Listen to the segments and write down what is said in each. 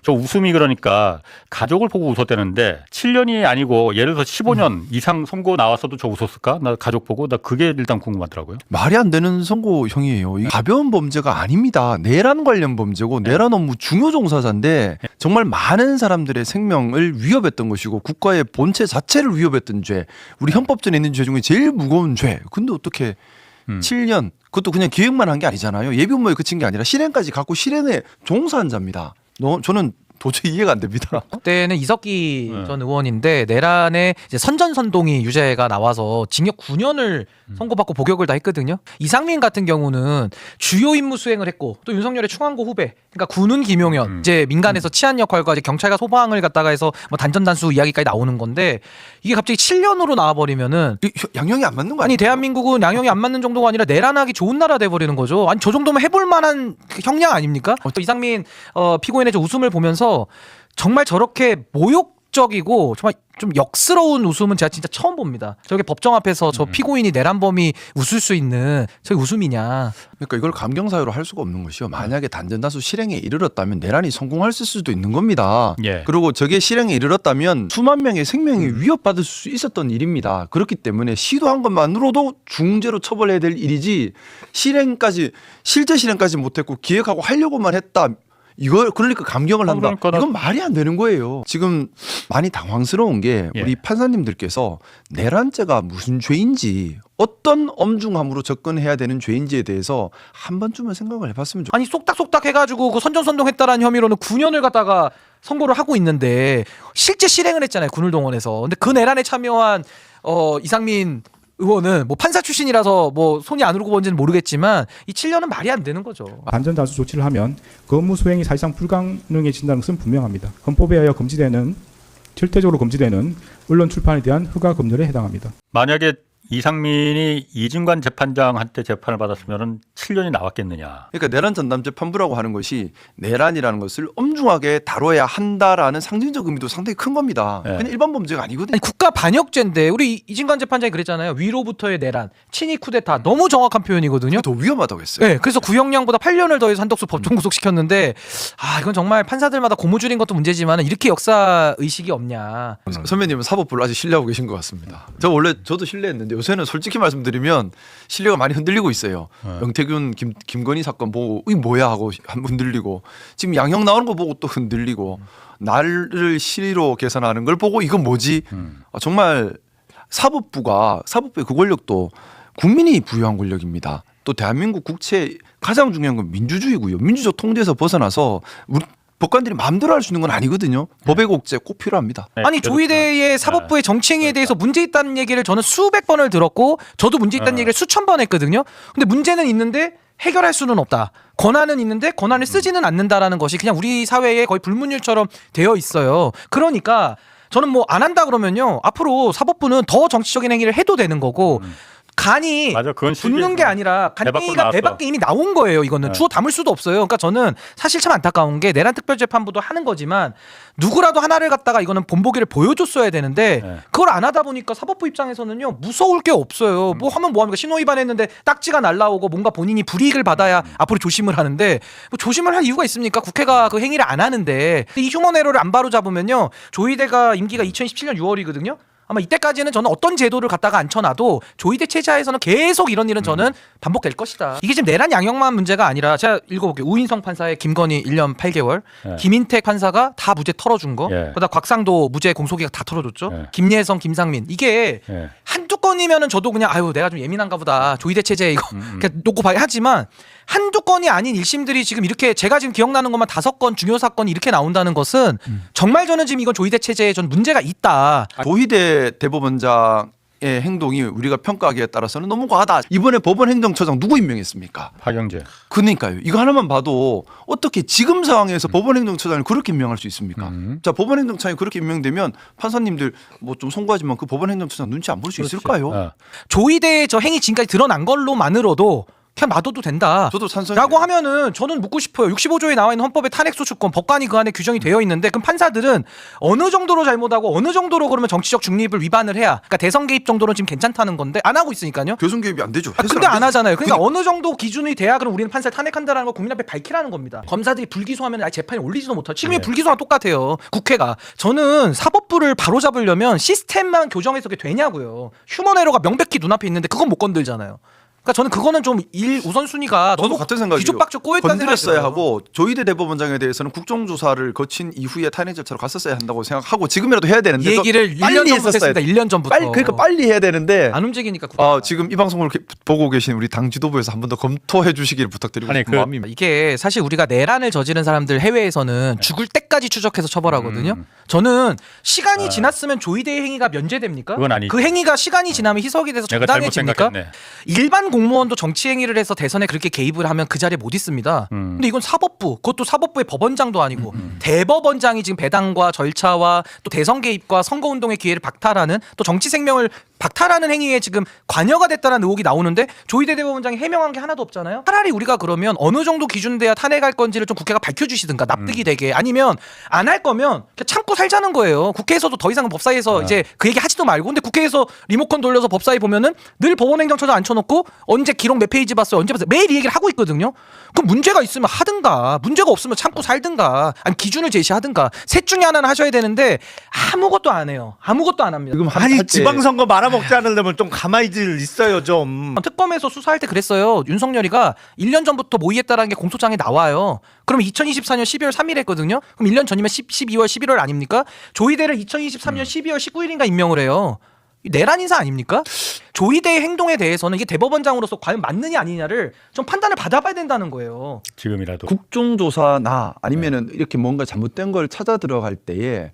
저 웃음이 그러니까 가족을 보고 웃었다는데 7년이 아니고 예를 들어서 15년 이상 선고 나왔어도 저 웃었을까? 나 가족 보고 나 그게 일단 궁금하더라고요. 말이 안 되는 선고형이에요. 이게 가벼운 범죄가 아닙니다. 내란 관련 범죄고 내란 업무 중요 종사자인데 정말 많은 사람들의 생명을 위협했던 것이고 국가의 본체 자체를 위협했던 죄. 우리 헌법전에 있는 죄 중에 제일 무거운 죄. 근데 어떻게 7년 그것도 그냥 기획만 한 게 아니잖아요. 예비 업무에 그친 게 아니라 실행까지 갖고 실행에 종사한 자입니다. 저는 도저히 이해가 안 됩니다. 그때는 이석기 전 의원인데 내란에 이제 선전선동이 유죄가 나와서 징역 9년을 선고받고 복역을 다 했거든요. 이상민 같은 경우는 주요 임무 수행을 했고 또 윤석열의 충안고 후배, 그러니까 군은 김용현, 이제 민간에서 치안 역할과 이제 경찰과 소방을 갖다가 해서 뭐 단전단수 이야기까지 나오는 건데 이게 갑자기 7년으로 나와버리면은 양형이 안 맞는 거 아니 아니에요? 대한민국은 양형이 안 맞는 정도가 아니라 내란하기 좋은 나라 돼버리는 거죠. 아니 저 정도면 해볼 만한 형량 아닙니까? 또 이상민 피고인의 저 웃음을 보면서 정말 저렇게 모욕적이고 정말 좀 역스러운 웃음은 제가 진짜 처음 봅니다. 저게 법정 앞에서 저 피고인이 내란범이 웃을 수 있는 저게 웃음이냐. 그러니까 이걸 감경사유로 할 수가 없는 것이요. 만약에 단전단수 실행에 이르렀다면 내란이 성공했을 수도 있는 겁니다. 예. 그리고 저게 실행에 이르렀다면 수만 명의 생명이 위협받을 수 있었던 일입니다. 그렇기 때문에 시도한 것만으로도 중죄로 처벌해야 될 일이지 실제 실행까지 못했고 기획하고 하려고만 했다. 이걸 그러니까 감경을 한다. 그러니까 이건 말이 안 되는 거예요. 지금 많이 당황스러운 게 우리 판사님들께서 내란죄가 무슨 죄인지 어떤 엄중함으로 접근해야 되는 죄인지에 대해서 한 번쯤은 생각을 해봤으면 좋겠어요. 아니 쏙닥쏙닥 해가지고 그 선전선동했다라는 혐의로는 9년을 갖다가 선고를 하고 있는데 실제 실행을 했잖아요. 군을동원해서. 근데 그 내란에 참여한 이상민 의원은 뭐 판사 출신이라서 뭐 손이 안 오르고 뭔지는 모르겠지만 이 7년은 말이 안 되는 거죠. 단전단수 조치를 하면 그 업무 수행이 사실상 불가능해진다는 것은 분명합니다. 헌법에 의하여 절대적으로 금지되는 언론 출판에 대한 허가 금지에 해당합니다. 만약에 이상민이 이진관 재판장한테 재판을 받았으면 7년이 나왔겠느냐. 그러니까 내란 전담 재판부라고 하는 것이 내란이라는 것을 엄중하게 다뤄야 한다라는 상징적 의미도 상당히 큰 겁니다. 네. 그냥 일반 범죄가 아니거든요. 아니 국가 반역죄인데 우리 이진관 재판장이 그랬잖아요. 위로부터의 내란, 친위 쿠데타 너무 정확한 표현이거든요. 더 위험하다고 했어요. 네, 그래서 구형량보다 8년을 더해서 한덕수 법정 구속시켰는데 이건 정말 판사들마다 고무줄인 것도 문제지만 이렇게 역사 의식이 없냐. 선배님은 사법부를 아주 신뢰하고 계신 것 같습니다. 저도 신뢰했는데 요새는 솔직히 말씀드리면 신뢰가 많이 흔들리고 있어요. 명태균, 김건희 사건 보고 이게 뭐야 하고 흔들리고 지금 양형 나오는 거 보고 또 흔들리고 나를 실의로 계산하는 걸 보고 이건 뭐지? 정말 사법부의 그 권력도 국민이 부여한 권력입니다. 또 대한민국 국채 가장 중요한 건 민주주의고요. 민주적 통제에서 벗어나서 우리 법관들이 마음대로 할 수 있는 건 아니거든요. 법의 곡제 꼭 필요합니다. 네, 아니 조희대의 사법부의 정치행위에 대해서 문제 있다는 얘기를 저는 수백 번을 들었고 저도 문제 있다는 얘기를 수천 번 했거든요. 근데 문제는 있는데 해결할 수는 없다. 권한은 있는데 권한을 쓰지는 않는다라는 것이 그냥 우리 사회에 거의 불문율처럼 되어 있어요. 그러니까 저는 뭐 안 한다 그러면요. 앞으로 사법부는 더 정치적인 행위를 해도 되는 거고 간이 맞아, 그건 붙는 게 아니라 간이가 배 밖에 이미 나온 거예요. 이거는 주워 담을 수도 없어요. 그러니까 저는 사실 참 안타까운 게 내란 특별재판부도 하는 거지만 누구라도 하나를 갖다가 이거는 본보기를 보여줬어야 되는데 그걸 안 하다 보니까 사법부 입장에서는요 무서울 게 없어요. 뭐 하면 뭐합니까? 신호위반했는데 딱지가 날라오고 뭔가 본인이 불이익을 받아야 앞으로 조심을 하는데 뭐 조심을 할 이유가 있습니까? 국회가 그 행위를 안 하는데 이 휴먼 에러를 안 바로잡으면요 조희대가 임기가 2017년 6월이거든요. 아마 이때까지는 저는 어떤 제도를 갖다가 앉혀놔도 조희대 체제하에서는 계속 이런 일은 저는 반복될 것이다. 이게 지금 내란 양형만 문제가 아니라 제가 읽어볼게요. 우인성 판사의 김건희 1년 8개월, 김인택 판사가 다 무죄 털어준 거, 그러다 곽상도 무죄 공소기각 다 털어줬죠. 김예성, 김상민 이게 한두 건이면은 저도 그냥 내가 좀 예민한가 보다. 조희대 체제 이거 그냥 놓고 봐야 하지만 한두 건이 아닌 1심들이 지금 이렇게 제가 지금 기억나는 것만 5건 중요 사건이 이렇게 나온다는 것은 정말 저는 지금 이건 조희대 체제에 전 문제가 있다. 조희대 대법원장의 행동이 우리가 평가하기에 따라서는 너무 과하다. 이번에 법원행정처장 누구 임명했습니까? 박영재. 그러니까요. 이거 하나만 봐도 어떻게 지금 상황에서 법원행정처장을 그렇게 임명할 수 있습니까? 자, 법원행정처장이 그렇게 임명되면 판사님들 뭐 좀 송구하지만 그 법원행정처장 눈치 안 볼 수 있을까요? 조희대의 저 행위 지금까지 드러난 걸로만으로도 그냥 놔둬도 된다. 저도 찬성이에요. 라고 하면은 저는 묻고 싶어요. 65조에 나와 있는 헌법의 탄핵소추권 법관이 그 안에 규정이 되어 있는데 그럼 판사들은 어느 정도로 잘못하고 어느 정도로 그러면 정치적 중립을 위반을 해야 그러니까 대선 개입 정도는 지금 괜찮다는 건데 안 하고 있으니까요. 교선 개입이 안 되죠. 근데 안 하잖아요. 그러니까 어느 정도 기준이 돼야 그럼 우리는 판사를 탄핵한다는 걸 국민 앞에 밝히라는 겁니다. 검사들이 불기소하면 아예 재판에 올리지도 못하고 지금이 불기소랑 똑같아요. 국회가. 저는 사법부를 바로잡으려면 시스템만 교정해서 그게 되냐고요. 휴먼 에러가 명백히 눈앞에 있는데 그건 못 건들잖아요. 그러니까 저는 그거는 좀 우선순위가 저도 너무 같은 생각이에요. 뒤죽박죽 꼬였다는 건드렸어야 생각이 하고 조희대 대법원장에 대해서는 국정조사를 거친 이후에 탄핵 절차로 갔었어야 한다고 생각하고 지금이라도 해야 되는데 이 얘기를 1년 전부터 했습니다. 1년 전부터. 그러니까 빨리 해야 되는데 안 움직이니까 국회가. 지금 이 방송을 보고 계신 우리 당 지도부에서 한 번 더 검토해 주시기를 부탁드리고 아니, 싶은 그- 마음입니다. 이게 사실 우리가 내란을 저지른 사람들 해외에서는 죽을 때까지 추적해서 처벌하거든요. 저는 시간이 지났으면 조희대의 행위가 면제됩니까? 그건 아니죠. 그 행위가 시간이 지나면 희석이 돼서 내가 잘못 정당해집니까? 생각했네. 일반 공무원도 정치 행위를 해서 대선에 그렇게 개입을 하면 그 자리에 못 있습니다. 근데 이건 사법부, 그것도 사법부의 법원장도 아니고 대법원장이 지금 배당과 절차와 또 대선 개입과 선거운동의 기회를 박탈하는 또 정치 생명을 박탈하는 행위에 지금 관여가 됐다는 의혹이 나오는데 조희대 대법원장이 해명한 게 하나도 없잖아요. 차라리 우리가 그러면 어느 정도 기준 돼야 탄핵할 건지를 좀 국회가 밝혀주시든가 납득이 되게 아니면 안 할 거면 그냥 참고 살자는 거예요. 국회에서도 더 이상 법사위에서 이제 그 얘기 하지도 말고 근데 국회에서 리모컨 돌려서 법사위 보면은 늘 법원행정처장 앉혀놓고 언제 기록 몇 페이지 봤어요 언제 봤어요 매일 이 얘기를 하고 있거든요. 그럼 문제가 있으면 하든가 문제가 없으면 참고 살든가 아니 기준을 제시하든가 셋 중에 하나는 하셔야 되는데 아무것도 안 해요. 아무것도 안 합니다. 지금 아니 지방선거 말아먹지 않으려면 좀 가만히 있어요 좀. 특검에서 수사할 때 그랬어요. 윤석열이가 1년 전부터 모의했다라는 게 공소장에 나와요. 그럼 2024년 12월 3일 했거든요. 그럼 1년 전이면 12월 11월 아닙니까? 조희대를 2023년 12월 19일인가 임명을 해요. 내란 인사 아닙니까? 조희대의 행동에 대해서는 이게 대법원장으로서 과연 맞느냐 아니냐를 좀 판단을 받아봐야 된다는 거예요. 지금이라도. 국정조사나 아니면은 이렇게 뭔가 잘못된 걸 찾아 들어갈 때에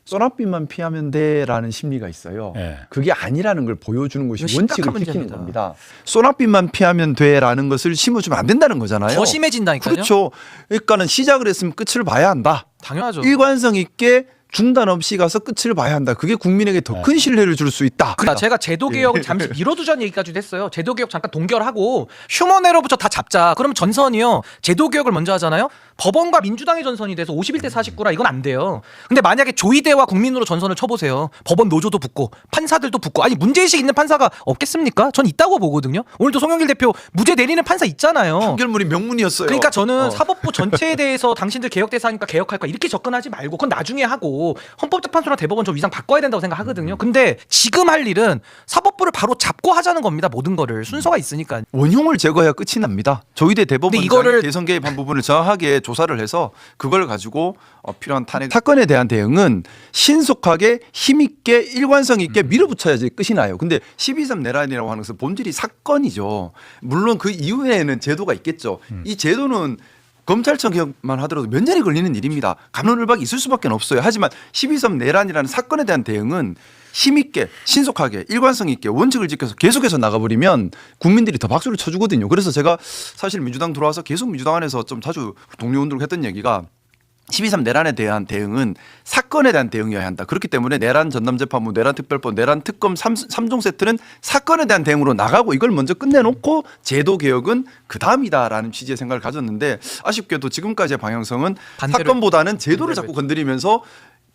쏘나비만 피하면 돼라는 심리가 있어요. 네. 그게 아니라는 걸 보여주는 것이 이거 심각한 원칙을 지키는 문제입니다. 겁니다. 쏘나비만 피하면 돼라는 것을 심어주면 안 된다는 거잖아요. 더 심해진다니까요. 그렇죠. 그러니까는 시작을 했으면 끝을 봐야 한다. 당연하죠. 일관성 있게 중단 없이 가서 끝을 봐야 한다. 그게 국민에게 더 큰 신뢰를 줄 수 있다. 그러니까 제가 제도 개혁을 잠시 미뤄두자는 얘기까지도 했어요. 제도 개혁 잠깐 동결하고 휴먼 에러부터 다 잡자. 그러면 전선이요. 제도 개혁을 먼저 하잖아요. 법원과 민주당의 전선이 돼서 51대 49라 이건 안 돼요. 근데 만약에 조희대와 국민으로 전선을 쳐보세요. 법원 노조도 붙고 판사들도 붙고 아니 문제의식 있는 판사가 없겠습니까? 전 있다고 보거든요. 오늘도 송영길 대표 무죄 내리는 판사 있잖아요. 판결문이 명문이었어요. 그러니까 저는 사법부 전체에 대해서 당신들 개혁 대상이니까 개혁할 거야 이렇게 접근하지 말고 그건 나중에 하고 헌법재판소랑 대법원 좀 위상 바꿔야 된다고 생각하거든요. 근데 지금 할 일은 사법부를 바로 잡고 하자는 겁니다. 모든 거를 순서가 있으니까. 원흉을 제거해야 끝이 납니다. 조희대 대법원장이 이거를- 대선 개입한 부분을 정확하게 조사를 해서 그걸 가지고 필요한 탄핵 사건에 대한 대응은 신속하게 힘있게 일관성 있게 밀어붙여야지 끝이 나요. 근데 12.3 내란이라고 하는 것은 본질이 사건이죠. 물론 그 이후에는 제도가 있겠죠. 이 제도는 검찰청 개혁만 하더라도 몇 년이 걸리는 일입니다. 갑론을박이 있을 수밖에 없어요. 하지만 12.3 내란이라는 사건에 대한 대응은 힘있게 신속하게 일관성 있게 원칙을 지켜서 계속해서 나가버리면 국민들이 더 박수를 쳐주거든요. 그래서 제가 사실 민주당 들어와서 계속 민주당 안에서 좀 자주 동료분들과 했던 얘기가 12.3 내란에 대한 대응은 사건에 대한 대응이어야 한다. 그렇기 때문에 내란 전담재판부, 내란 특별법, 내란 특검 3종 세트는 사건에 대한 대응으로 나가고 이걸 먼저 끝내놓고 제도 개혁은 그 다음이다라는 취지의 생각을 가졌는데 아쉽게도 지금까지의 방향성은 반대로 사건보다는 제도를 자꾸 건드리면서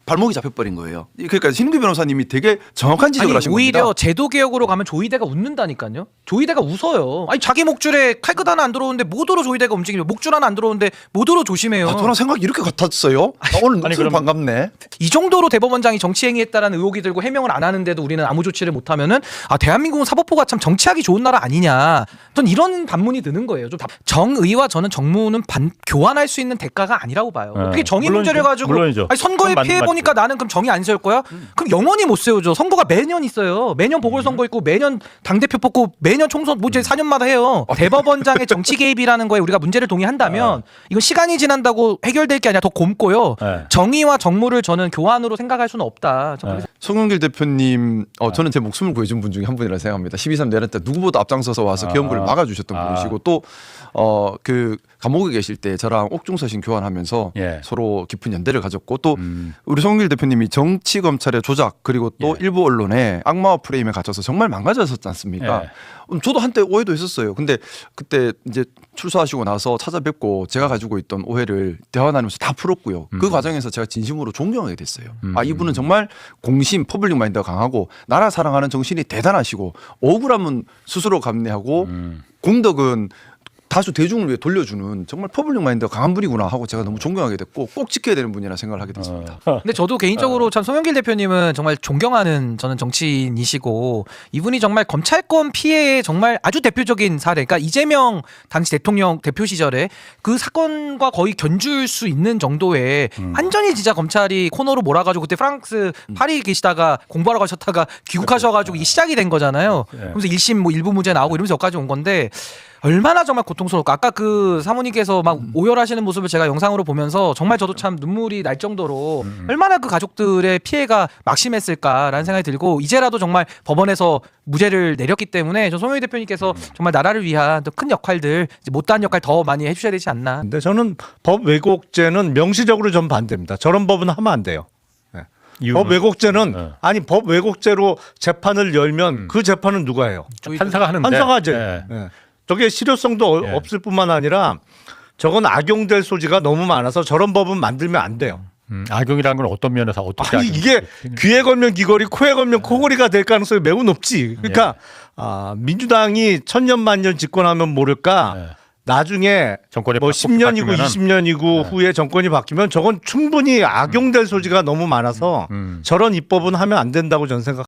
발목이 잡혀버린 거예요. 그러니까 신은규 변호사님이 되게 정확한 지적을 아니 하신 오히려 겁니다. 제도 개혁으로 가면 조희대가 웃는다니까요. 조희대가 웃어요. 아니 자기 목줄에 칼끝 하나 안 들어오는데 모도로 조희대가 움직이면 목줄 하나 안 들어오는데 모도로 조심해요. 저랑 생각이 이렇게 같았어요. 오늘 아니, 너무 그럼- 반갑네. 이 정도로 대법원장이 정치 행위했다라는 의혹이 들고 해명을 안 하는데도 우리는 아무 조치를 못 하면은 대한민국은 사법부가 참 정치하기 좋은 나라 아니냐. 전 이런 반문이 드는 거예요. 좀 정의와 저는 정무는 교환할 수 있는 대가가 아니라고 봐요. 네. 어떻게 정의 물론이죠. 문제를 가지고 물론이죠. 아니, 선거에 그건 피해 보니까 나는 그럼 정의 안 세울 거야? 그럼 영원히 못 세우죠. 선거가 매년 있어요. 매년 보궐선거 있고 매년 당대표 뽑고 매년 총선 뭐 이제 4년마다 해요. 대법원장의 정치 개입이라는 거에 우리가 문제를 동의한다면 이건 시간이 지난다고 해결될 게 아니라 더 곰고요. 네. 정의와 정무를 저는 교환으로 생각할 수는 없다. 저는 그래서 송영길 대표님, 저는 제 목숨을 구해준 분 중에 한 분이라 생각합니다. 12.3 내란 때 누구보다 앞장서서 와서 아. 계엄군을 막아주셨던 아. 분이시고 또 그 감옥에 계실 때 저랑 옥중서신 교환하면서 예. 서로 깊은 연대를 가졌고 또 우리 송영길 대표님이 정치 검찰의 조작 그리고 또 예. 일부 언론의 악마와 프레임에 갇혀서 정말 망가졌었지 않습니까? 저도 한때 오해도 했었어요. 근데 그때 이제 출소하시고 나서 찾아뵙고 제가 가지고 있던 오해를 대화 나누면서 다 풀었고요. 그 과정에서 제가 진심으로 존경하게 됐어요. 아, 이분은 정말 공심, 퍼블릭 마인드가 강하고 나라 사랑하는 정신이 대단하시고 억울함은 스스로 감내하고 공덕은 다수 대중을 위해 돌려주는 정말 퍼블릭 마인드가 강한 분이구나 하고 제가 너무 존경하게 됐고 꼭 지켜야 되는 분이라 생각을 하게 됐습니다. 근데 저도 개인적으로 참 송영길 대표님은 정말 존경하는 저는 정치인이시고 이분이 정말 검찰권 피해의 정말 아주 대표적인 사례. 그러니까 이재명 당시 대통령 대표 시절에 그 사건과 거의 견줄 수 있는 정도의 완전히 진짜 검찰이 코너로 몰아가지고 그때 프랑스 파리 계시다가 공부하러 가셨다가 귀국하셔가지고 이 시작이 된 거잖아요. 그래서 1심 뭐 일부 무죄 나오고 이러면서 여기까지 온 건데 얼마나 정말 고통스럽고 아까 그 사모님께서 막 오열하시는 모습을 제가 영상으로 보면서 정말 저도 참 눈물이 날 정도로 얼마나 그 가족들의 피해가 막심했을까라는 생각이 들고 이제라도 정말 법원에서 무죄를 내렸기 때문에 저 송영길 대표님께서 정말 나라를 위한 또 큰 역할들 이제 못다한 역할 더 많이 해주셔야 되지 않나. 근데 저는 법 왜곡죄는 명시적으로 좀 반대입니다. 저런 법은 하면 안 돼요. 이유는? 법 왜곡죄는 네. 아니 법 왜곡죄로 재판을 열면 그 재판은 누가 해요? 판사가 하는데 판사가죠. 예. 예. 저게 실효성도 예. 없을 뿐만 아니라 저건 악용될 소지가 너무 많아서 저런 법은 만들면 안 돼요. 악용이라는 건 어떤 면에서 어떻게 아니 악용이 이게 되지? 귀에 걸면 귀걸이, 코에 걸면 코걸이가 될 가능성이 매우 높지. 그러니까 민주당이 천년만년 집권하면 모를까 예. 나중에 정권이 뭐 10년이고 바뀌면은 20년이고 후에 정권이 바뀌면 저건 충분히 악용될 소지가 너무 많아서 저런 입법은 하면 안 된다고 저는 생각.